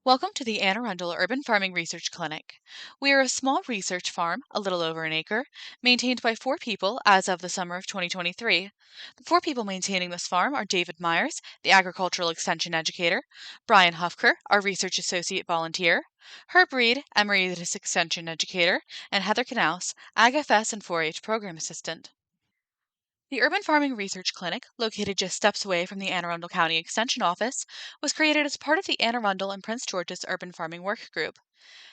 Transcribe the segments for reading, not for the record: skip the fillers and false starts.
Welcome to the Arundel Urban Farming Research Clinic. We are a small research farm, a little over an acre, maintained by 4 people as of the summer of 2023. The 4 people maintaining this farm are David Myers, the Agricultural Extension Educator, Brian Hufker, our Research Associate Volunteer, Herb Reed, Emeritus Extension Educator, and Heather Knaus, AgFS and 4-H Program Assistant. The Urban Farming Research Clinic, located just steps away from the Anne Arundel County Extension Office, was created as part of the Anne Arundel and Prince George's Urban Farming Work Group.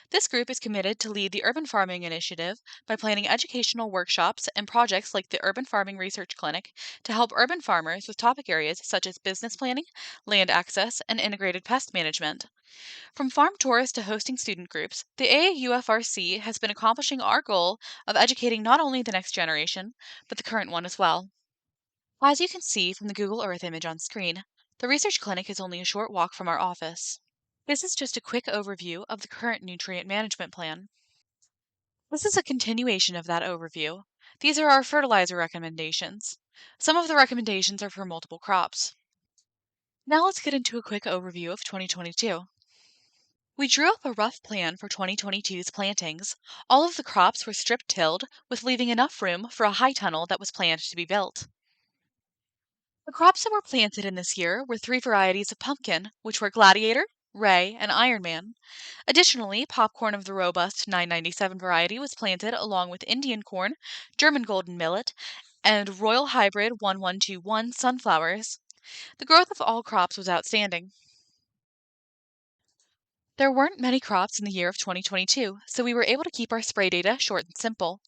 This group is committed to lead the urban farming initiative by planning educational workshops and projects like the Urban Farming Research Clinic to help urban farmers with topic areas such as business planning, land access, and integrated pest management. From farm tours to hosting student groups, the AAUFRC has been accomplishing our goal of educating not only the next generation, but the current one as well. As you can see from the Google Earth image on screen, the research clinic is only a short walk from our office. This is just a quick overview of the current nutrient management plan. This is a continuation of that overview. These are our fertilizer recommendations. Some of the recommendations are for multiple crops. Now let's get into a quick overview of 2022. We drew up a rough plan for 2022's plantings. All of the crops were strip-tilled, with leaving enough room for a high tunnel that was planned to be built. The crops that were planted in this year were 3 varieties of pumpkin, which were Gladiator, Ray, and Ironman. Additionally, popcorn of the robust 997 variety was planted along with Indian corn, German golden millet, and Royal Hybrid 1121 sunflowers. The growth of all crops was outstanding. There weren't many crops in the year of 2022, so we were able to keep our spray data short and simple.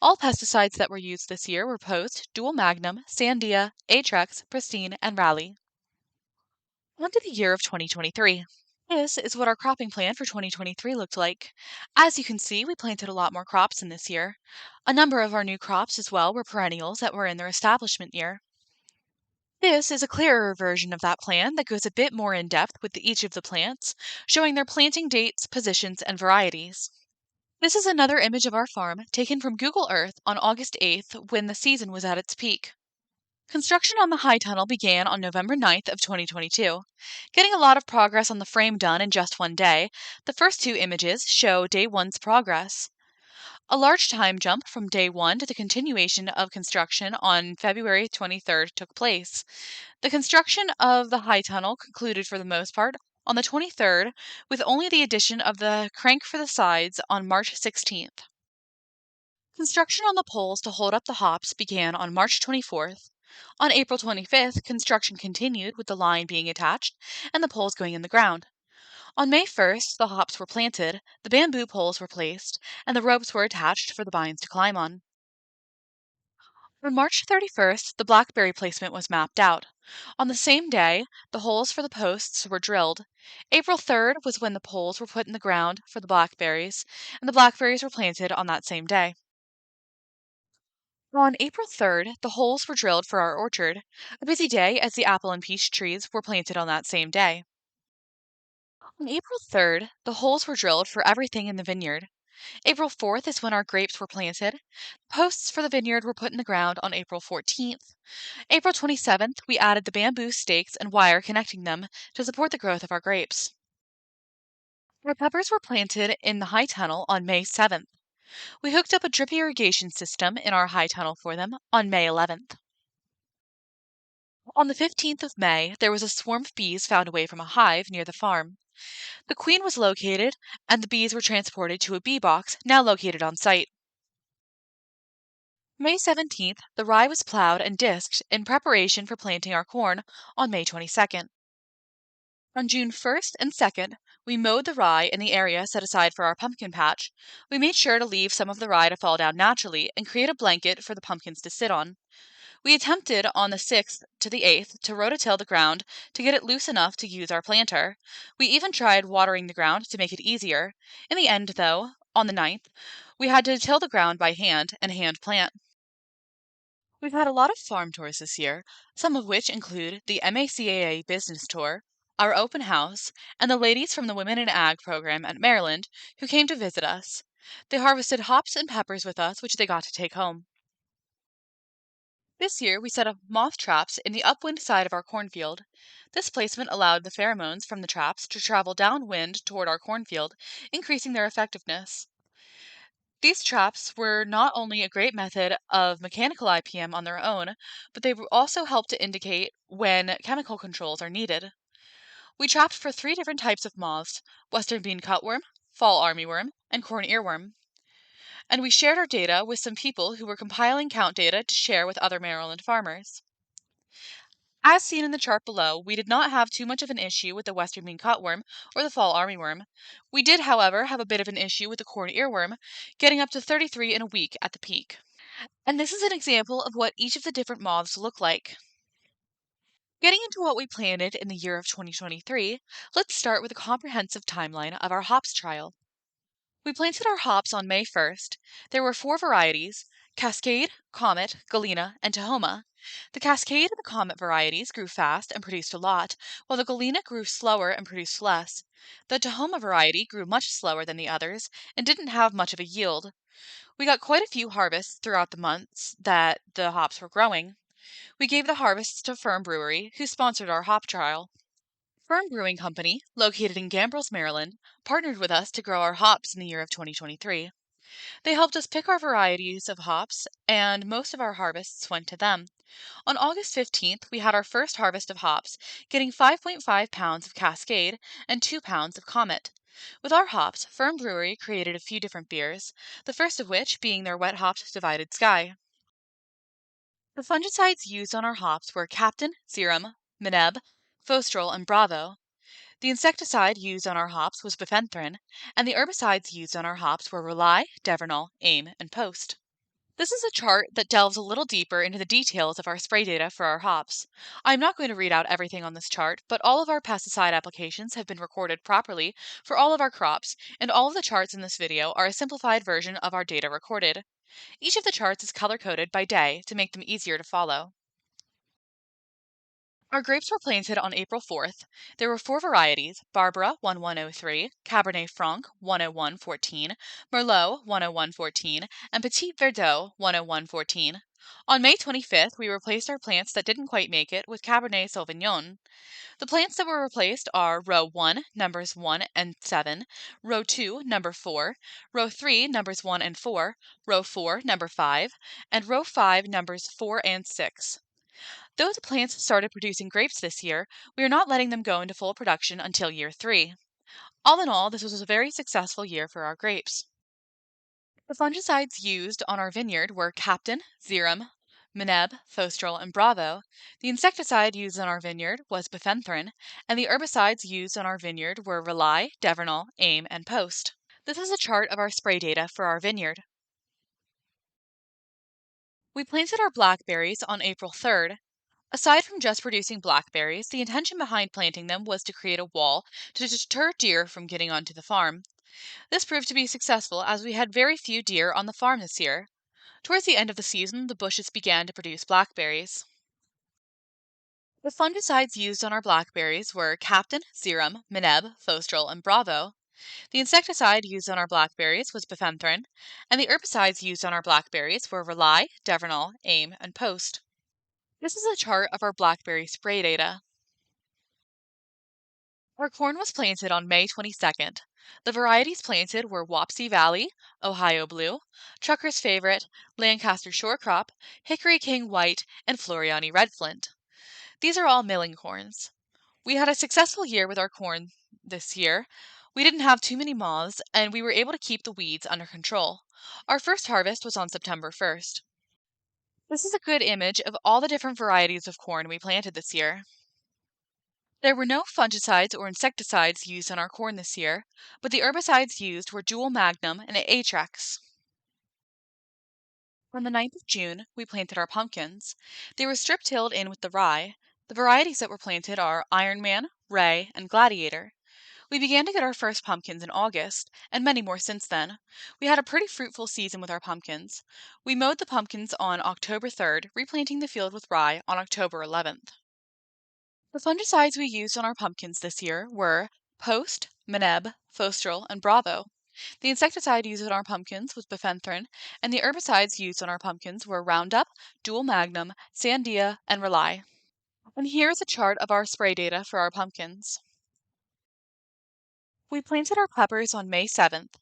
All pesticides that were used this year were Post, Dual Magnum, Sandia, Atrax, Pristine, and Rally. On to the year of 2023. This is what our cropping plan for 2023 looked like. As you can see, we planted a lot more crops in this year. A number of our new crops as well were perennials that were in their establishment year. This is a clearer version of that plan that goes a bit more in depth with each of the plants, showing their planting dates, positions, and varieties. This is another image of our farm taken from Google Earth on August 8th when the season was at its peak. Construction on the high tunnel began on November 9th of 2022. Getting a lot of progress on the frame done in just one day, the first 2 images show day 1's progress. A large time jump from day 1 to the continuation of construction on February 23rd took place. The construction of the high tunnel concluded for the most part on the 23rd, with only the addition of the crank for the sides on March 16th. Construction on the poles to hold up the hops began on March 24th. On April 25th, construction continued with the line being attached and the poles going in the ground. On May 1st, the hops were planted, the bamboo poles were placed, and the ropes were attached for the vines to climb on. On March 31st, the blackberry placement was mapped out. On the same day, the holes for the posts were drilled. April 3rd was when the poles were put in the ground for the blackberries, and the blackberries were planted on that same day. On April 3rd, the holes were drilled for our orchard, a busy day as the apple and peach trees were planted on that same day. On April 3rd, the holes were drilled for everything in the vineyard. April 4th is when our grapes were planted. Posts for the vineyard were put in the ground on April 14th. April 27th, we added the bamboo stakes and wire connecting them to support the growth of our grapes. Our peppers were planted in the high tunnel on May 7th. We hooked up a drip irrigation system in our high tunnel for them on May 11th. On the 15th of May, there was a swarm of bees found away from a hive near the farm. The queen was located, and the bees were transported to a bee box now located on site. May 17th, the rye was plowed and disked in preparation for planting our corn on May 22nd. On June 1st and 2nd, we mowed the rye in the area set aside for our pumpkin patch. We made sure to leave some of the rye to fall down naturally and create a blanket for the pumpkins to sit on. We attempted on the 6th to the 8th to rototill the ground to get it loose enough to use our planter. We even tried watering the ground to make it easier. In the end, though, on the 9th, we had to till the ground by hand and hand plant. We've had a lot of farm tours this year, some of which include the MACAA Business Tour, our open house, and the ladies from the Women in Ag program at Maryland who came to visit us. They harvested hops and peppers with us, which they got to take home. This year, we set up moth traps in the upwind side of our cornfield. This placement allowed the pheromones from the traps to travel downwind toward our cornfield, increasing their effectiveness. These traps were not only a great method of mechanical IPM on their own, but they also help to indicate when chemical controls are needed. We trapped for 3 different types of moths: western bean cutworm, fall armyworm, and corn earworm. And we shared our data with some people who were compiling count data to share with other Maryland farmers. As seen in the chart below, we did not have too much of an issue with the western bean cutworm or the fall armyworm. We did, however, have a bit of an issue with the corn earworm, getting up to 33 in a week at the peak. And this is an example of what each of the different moths look like. Getting into what we planted in the year of 2023, let's start with a comprehensive timeline of our hops trial. We planted our hops on May 1st. There were 4 varieties: Cascade, Comet, Galena, and Tahoma. The Cascade and the Comet varieties grew fast and produced a lot, while the Galena grew slower and produced less. The Tahoma variety grew much slower than the others and didn't have much of a yield. We got quite a few harvests throughout the months that the hops were growing. We gave the harvests to Firm Brewery, who sponsored our hop trial. Firm Brewing Company, located in Gambrills, Maryland, partnered with us to grow our hops in the year of 2023. They helped us pick our varieties of hops, and most of our harvests went to them. On August 15th, we had our first harvest of hops, getting 5.5 pounds of Cascade and 2 pounds of Comet. With our hops, Firm Brewery created a few different beers, the first of which being their wet hopped Divided Sky. The fungicides used on our hops were Captain, Serum, Mineb, Fostrol, and Bravo. The insecticide used on our hops was bifenthrin, and the herbicides used on our hops were Rely, Devernol, Aim, and Post. This is a chart that delves a little deeper into the details of our spray data for our hops. I'm not going to read out everything on this chart, but all of our pesticide applications have been recorded properly for all of our crops, and all of the charts in this video are a simplified version of our data recorded. Each of the charts is color-coded by day to make them easier to follow. Our grapes were planted on April 4th. There were 4 varieties: Barbara 1103, Cabernet Franc 10114, Merlot 10114, and Petit Verdot 10114. On May 25th, we replaced our plants that didn't quite make it with Cabernet Sauvignon. The plants that were replaced are row 1, numbers 1 and 7, row 2, number 4, row 3, numbers 1 and 4, row 4, number 5, and row 5, numbers 4 and 6. Though the plants started producing grapes this year, we are not letting them go into full production until year 3. All in all, this was a very successful year for our grapes. The fungicides used on our vineyard were Captain, Serum, Mineb, Fostrol, and Bravo. The insecticide used on our vineyard was bifenthrin, and the herbicides used on our vineyard were Rely, Devernol, Aim, and Post. This is a chart of our spray data for our vineyard. We planted our blackberries on April 3rd. Aside from just producing blackberries, the intention behind planting them was to create a wall to deter deer from getting onto the farm. This proved to be successful as we had very few deer on the farm this year. Towards the end of the season, the bushes began to produce blackberries. The fungicides used on our blackberries were Captain, Serum, Mineb, Fostrol, and Bravo. The insecticide used on our blackberries was bifenthrin, and the herbicides used on our blackberries were Rely, Devernol, Aim, and Post. This is a chart of our blackberry spray data. Our corn was planted on May 22nd. The varieties planted were Wapsie Valley, Ohio Blue, Trucker's Favorite, Lancaster Shore Crop, Hickory King White, and Floriani Red Flint. These are all milling corns. We had a successful year with our corn this year. We didn't have too many moths, and we were able to keep the weeds under control. Our first harvest was on September 1st. This is a good image of all the different varieties of corn we planted this year. There were no fungicides or insecticides used on our corn this year, but the herbicides used were Dual Magnum and Atrex. On the 9th of June, we planted our pumpkins. They were strip-tilled in with the rye. The varieties that were planted are Ironman, Ray, and Gladiator. We began to get our first pumpkins in August, and many more since then. We had a pretty fruitful season with our pumpkins. We mowed the pumpkins on October 3rd, replanting the field with rye on October 11th. The fungicides we used on our pumpkins this year were Post, Mineb, Fostrol, and Bravo. The insecticide used on our pumpkins was bifenthrin, and the herbicides used on our pumpkins were Roundup, Dual Magnum, Sandia, and Rely. And here is a chart of our spray data for our pumpkins. We planted our peppers on May 7th.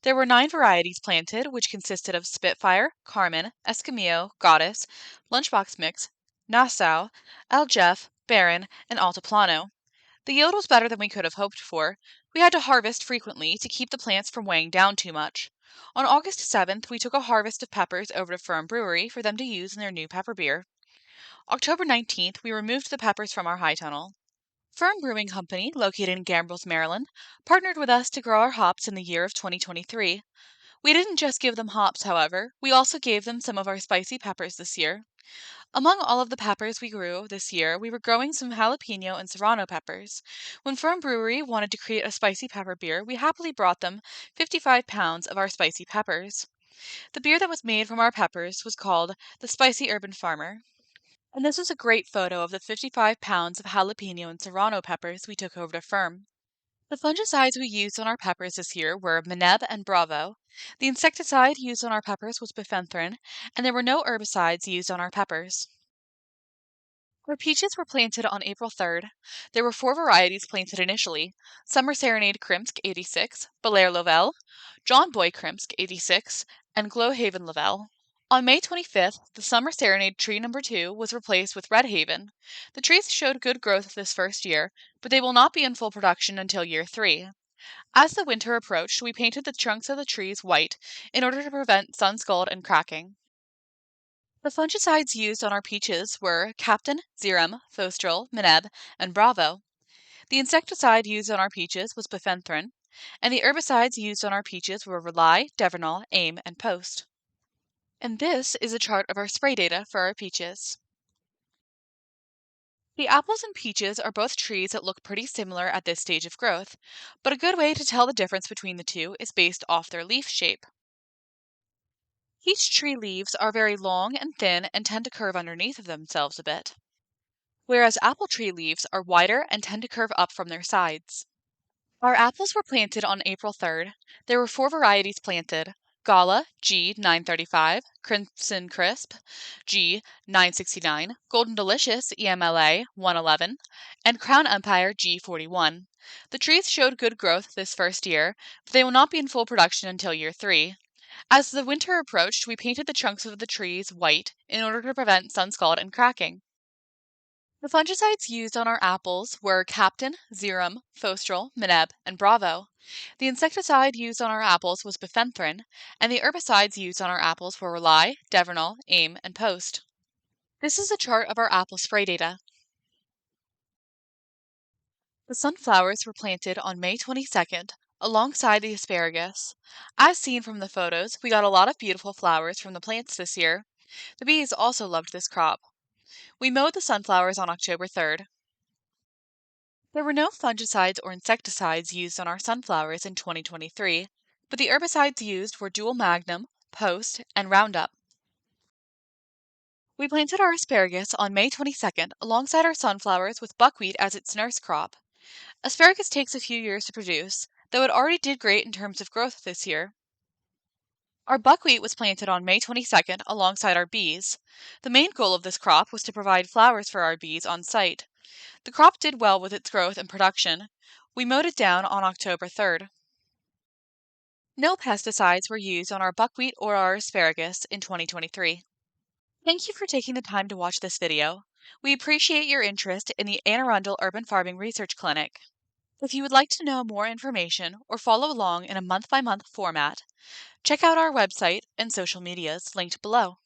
There were 9 varieties planted, which consisted of Spitfire, Carmen, Escamillo, Goddess, Lunchbox Mix, Nassau, El Jeff, Baron, and Altiplano. The yield was better than we could have hoped for. We had to harvest frequently to keep the plants from weighing down too much. On August 7th, we took a harvest of peppers over to Firm Brewery for them to use in their new pepper beer. October 19th, we removed the peppers from our high tunnel. Firm Brewing Company, located in Gambrels, Maryland, partnered with us to grow our hops in the year of 2023. We didn't just give them hops, however, we also gave them some of our spicy peppers this year. Among all of the peppers we grew this year, we were growing some jalapeno and serrano peppers. When Firm Brewery wanted to create a spicy pepper beer, we happily brought them 55 pounds of our spicy peppers. The beer that was made from our peppers was called the Spicy Urban Farmer. And this is a great photo of the 55 pounds of jalapeno and serrano peppers we took over to Firm. The fungicides we used on our peppers this year were Meneb and Bravo. The insecticide used on our peppers was bifenthrin, and there were no herbicides used on our peppers. Our peaches were planted on April 3rd. There were 4 varieties planted initially: Summer Serenade Krimsk 86, Belair Lovell, John Boy Krimsk 86, and Glowhaven Lovell. On May 25th, the Summer Serenade tree number 2 was replaced with Red Haven. The trees showed good growth this first year, but they will not be in full production until year 3. As the winter approached, we painted the trunks of the trees white in order to prevent sun scald and cracking. The fungicides used on our peaches were Captain, Xerum, Fostril, Meneb, and Bravo. The insecticide used on our peaches was bifenthrin, and the herbicides used on our peaches were Rely, Devernol, Aim, and Post. And this is a chart of our spray data for our peaches. The apples and peaches are both trees that look pretty similar at this stage of growth, but a good way to tell the difference between the two is based off their leaf shape. Peach tree leaves are very long and thin and tend to curve underneath of themselves a bit, whereas apple tree leaves are wider and tend to curve up from their sides. Our apples were planted on April 3rd. There were 4 varieties planted: Gala G 935, Crimson Crisp G 969, Golden Delicious EMLA 111, and Crown Empire G 41. The trees showed good growth this first year, but they will not be in full production until year 3. As the winter approached, we painted the trunks of the trees white in order to prevent sun scald and cracking. The fungicides used on our apples were Captain, Xerum, Fostril, Meneb, and Bravo. The insecticide used on our apples was bifenthrin, and the herbicides used on our apples were Rely, Devernol, Aim, and Post. This is a chart of our apple spray data. The sunflowers were planted on May 22nd, alongside the asparagus. As seen from the photos, we got a lot of beautiful flowers from the plants this year. The bees also loved this crop. We mowed the sunflowers on October 3rd. There were no fungicides or insecticides used on our sunflowers in 2023, but the herbicides used were Dual Magnum, Post, and Roundup. We planted our asparagus on May 22nd alongside our sunflowers with buckwheat as its nurse crop. Asparagus takes a few years to produce, though it already did great in terms of growth this year. Our buckwheat was planted on May 22nd alongside our bees. The main goal of this crop was to provide flowers for our bees on site. The crop did well with its growth and production. We mowed it down on October 3rd. No pesticides were used on our buckwheat or our asparagus in 2023. Thank you for taking the time to watch this video. We appreciate your interest in the Arundel Urban Farming Research Clinic. If you would like to know more information or follow along in a month-by-month format, check out our website and social medias linked below.